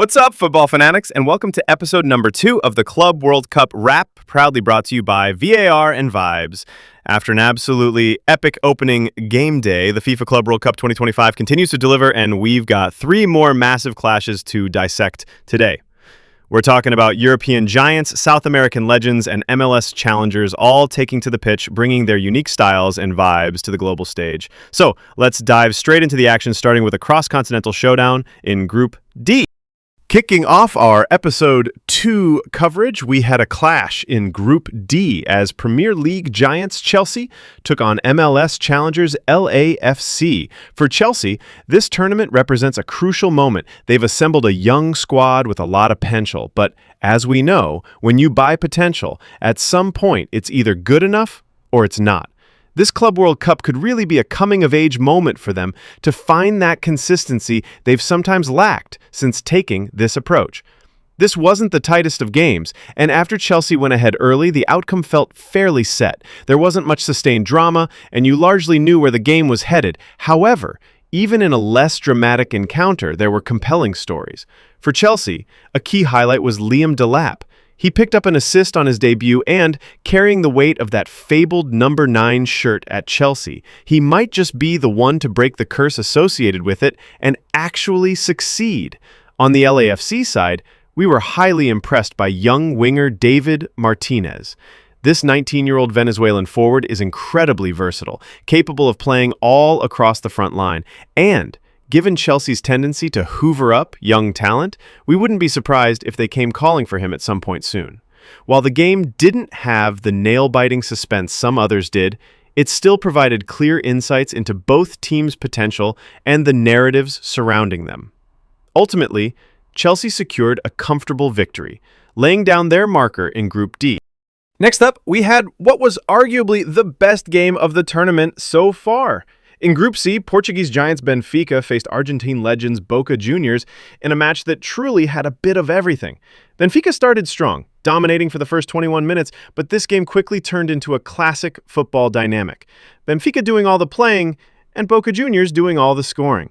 What's up, football fanatics, and welcome to episode number 2 of the Club World Cup wrap, proudly brought to you by VAR and Vibes. After an absolutely epic opening game day, the FIFA Club World Cup 2025 continues to deliver, and we've got 3 more massive clashes to dissect today. We're talking about European giants, South American legends, and MLS challengers all taking to the pitch, bringing their unique styles and vibes to the global stage. So let's dive straight into the action, starting with a cross-continental showdown in Group D. Kicking off our Episode 2 coverage, we had a clash in Group D as Premier League giants Chelsea took on MLS challengers LAFC. For Chelsea, this tournament represents a crucial moment. They've assembled a young squad with a lot of potential, but as we know, when you buy potential, at some point it's either good enough or it's not. This Club World Cup could really be a coming-of-age moment for them to find that consistency they've sometimes lacked since taking this approach. This wasn't the tightest of games, and after Chelsea went ahead early, the outcome felt fairly set. There wasn't much sustained drama, and you largely knew where the game was headed. However, even in a less dramatic encounter, there were compelling stories. For Chelsea, a key highlight was Liam Delap. He picked up an assist on his debut and, carrying the weight of that fabled number 9 shirt at Chelsea, he might just be the one to break the curse associated with it and actually succeed. On the LAFC side, we were highly impressed by young winger David Martinez. This 19-year-old Venezuelan forward is incredibly versatile, capable of playing all across the front line, and given Chelsea's tendency to hoover up young talent, we wouldn't be surprised if they came calling for him at some point soon. While the game didn't have the nail-biting suspense some others did, it still provided clear insights into both teams' potential and the narratives surrounding them. Ultimately, Chelsea secured a comfortable victory, laying down their marker in Group D. Next up, we had what was arguably the best game of the tournament so far. In Group C, Portuguese giants Benfica faced Argentine legends Boca Juniors in a match that truly had a bit of everything. Benfica started strong, dominating for the first 21 minutes, but this game quickly turned into a classic football dynamic. Benfica doing all the playing, and Boca Juniors doing all the scoring.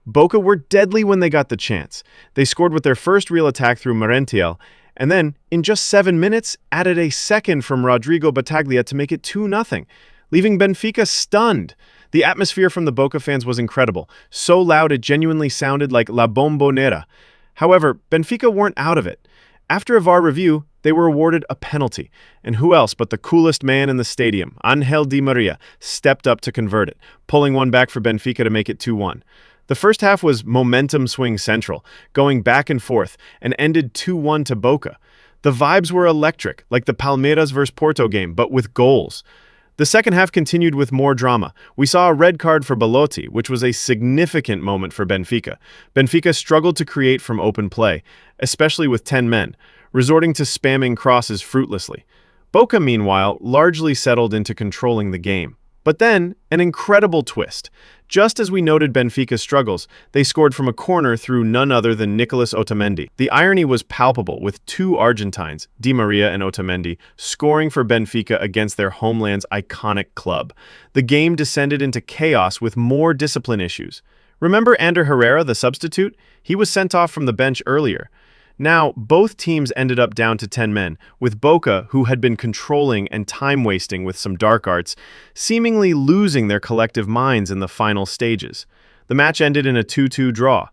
Boca were deadly when they got the chance. They scored with their first real attack through Merentiel, and then, in just 7 minutes, added a second from Rodrigo Battaglia to make it 2-0, leaving Benfica stunned. The atmosphere from the Boca fans was incredible, so loud it genuinely sounded like La Bombonera. However, Benfica weren't out of it. After a VAR review, they were awarded a penalty, and who else but the coolest man in the stadium, Angel Di Maria, stepped up to convert it, pulling one back for Benfica to make it 2-1. The first half was momentum swing central, going back and forth, and ended 2-1 to Boca. The vibes were electric, like the Palmeiras vs Porto game, but with goals. The second half continued with more drama. We saw a red card for Belotti, which was a significant moment for Benfica. Benfica struggled to create from open play, especially with 10 men, resorting to spamming crosses fruitlessly. Boca, meanwhile, largely settled into controlling the game. But then, an incredible twist. Just as we noted Benfica's struggles, they scored from a corner through none other than Nicolas Otamendi. The irony was palpable, with 2 Argentines, Di Maria and Otamendi, scoring for Benfica against their homeland's iconic club. The game descended into chaos with more discipline issues. Remember Ander Herrera, the substitute? He was sent off from the bench earlier. Now, both teams ended up down to 10 men, with Boca, who had been controlling and time-wasting with some dark arts, seemingly losing their collective minds in the final stages. The match ended in a 2-2 draw.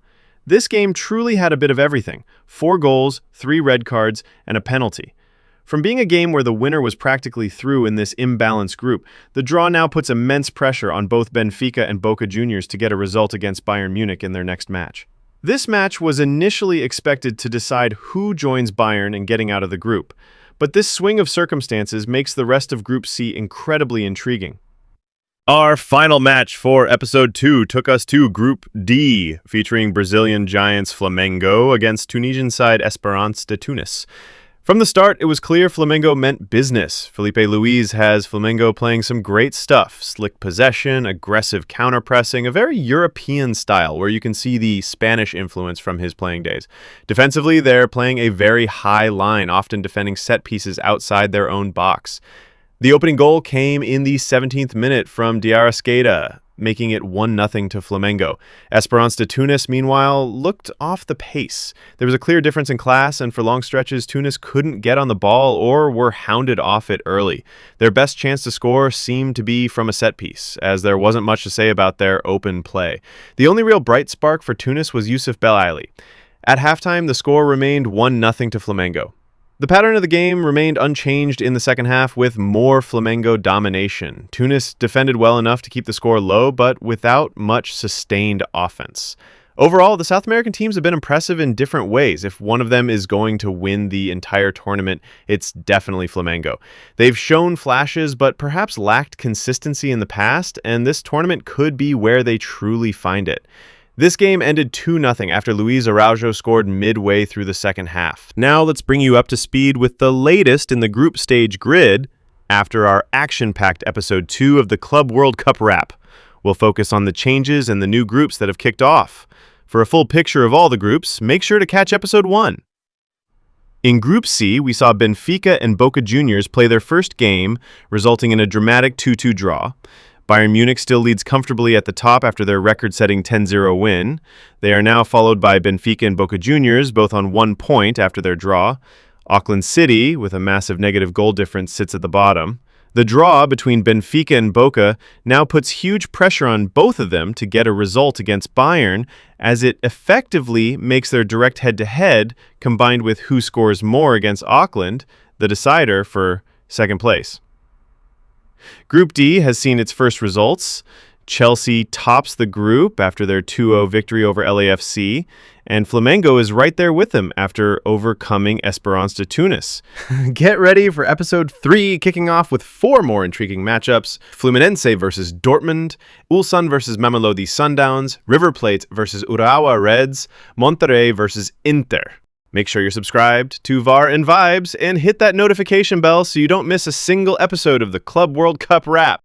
This game truly had a bit of everything: 4 goals, 3 red cards, and a penalty. From being a game where the winner was practically through in this imbalanced group, the draw now puts immense pressure on both Benfica and Boca Juniors to get a result against Bayern Munich in their next match. This match was initially expected to decide who joins Bayern in getting out of the group, but this swing of circumstances makes the rest of Group C incredibly intriguing. Our final match for Episode 2 took us to Group D, featuring Brazilian giants Flamengo against Tunisian side Espérance de Tunis. From the start, it was clear Flamengo meant business. Felipe Luis has Flamengo playing some great stuff: slick possession, aggressive counter-pressing, a very European style where you can see the Spanish influence from his playing days. Defensively, they're playing a very high line, often defending set pieces outside their own box. The opening goal came in the 17th minute from Diarra Skeita. making it 1-0 to Flamengo. Espérance de Tunis, meanwhile, looked off the pace. There was a clear difference in class, and for long stretches, Tunis couldn't get on the ball or were hounded off it early. Their best chance to score seemed to be from a set piece, as there wasn't much to say about their open play. The only real bright spark for Tunis was Youssouf Belaïli. At halftime, the score remained 1-0 to Flamengo. The pattern of the game remained unchanged in the second half with more Flamengo domination. Tunis defended well enough to keep the score low, but without much sustained offense. Overall, the South American teams have been impressive in different ways. If one of them is going to win the entire tournament, it's definitely Flamengo. They've shown flashes, but perhaps lacked consistency in the past, and this tournament could be where they truly find it. This game ended 2-0 after Luis Araujo scored midway through the second half. Now let's bring you up to speed with the latest in the group stage grid after our action-packed episode 2 of the Club World Cup wrap. We'll focus on the changes and the new groups that have kicked off. For a full picture of all the groups, make sure to catch episode 1. In Group C, we saw Benfica and Boca Juniors play their first game, resulting in a dramatic 2-2 draw. Bayern Munich still leads comfortably at the top after their record-setting 10-0 win. They are now followed by Benfica and Boca Juniors, both on 1 point after their draw. Auckland City, with a massive negative goal difference, sits at the bottom. The draw between Benfica and Boca now puts huge pressure on both of them to get a result against Bayern, as it effectively makes their direct head-to-head, combined with who scores more against Auckland, the decider for second place. Group D has seen its first results. Chelsea tops the group after their 2-0 victory over LAFC, and Flamengo is right there with them after overcoming Espérance de Tunis. Get ready for episode 3, kicking off with 4 more intriguing matchups: Fluminense versus Dortmund, Ulsan versus Mamelodi Sundowns, River Plate versus Urawa Reds, Monterrey versus Inter. Make sure you're subscribed to VAR and Vibes and hit that notification bell so you don't miss a single episode of the Club World Cup wrap.